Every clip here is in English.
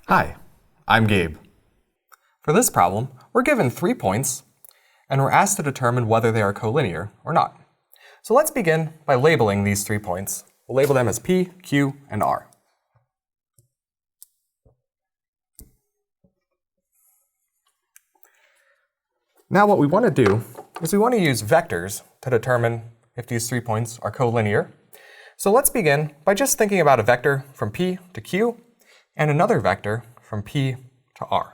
Hi, I'm Gabe. For this problem, we're given 3 points, and we're asked to determine whether they are collinear or not. So let's begin by labeling these 3 points. We'll label them as P, Q, and R. Now what we want to do is we want to use vectors to determine if these 3 points are collinear. So let's begin by just thinking about a vector from P to Q and another vector from P to R.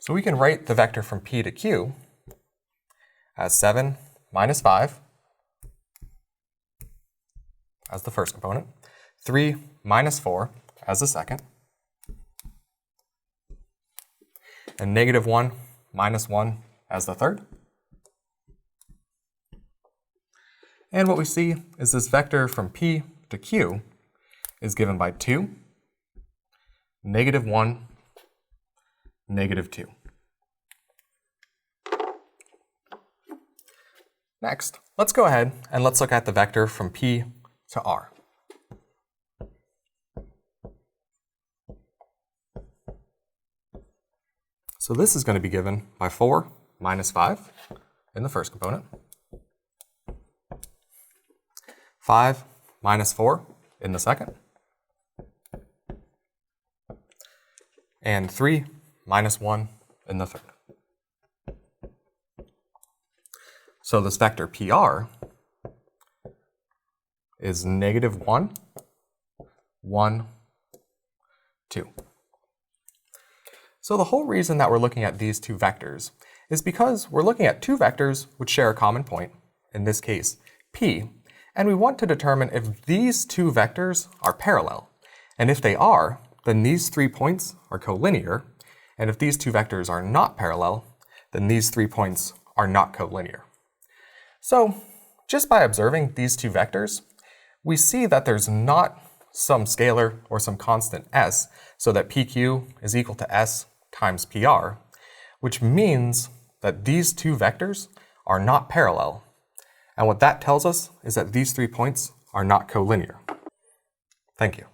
So we can write the vector from P to Q as 7 minus 5 as the first component, 3 minus 4 as the second, and negative 1 minus 1 as the third. And what we see is this vector from P to Q is given by 2, negative 1, negative 2. Next, let's go ahead and let's look at the vector from P to R. So this is going to be given by 4 minus 5 in the first component, 5 minus 4 in the second, and 3 minus 1 in the third. So this vector PR is negative 1, 1, 2. So the whole reason that we're looking at these two vectors is because we're looking at two vectors which share a common point, in this case P, and we want to determine if these two vectors are parallel. And if they are, then these 3 points are collinear, and if these two vectors are not parallel, then these 3 points are not collinear. So just by observing these two vectors, we see that there's not some scalar or some constant s, so that PQ is equal to s times PR, which means that these two vectors are not parallel. And what that tells us is that these 3 points are not collinear. Thank you.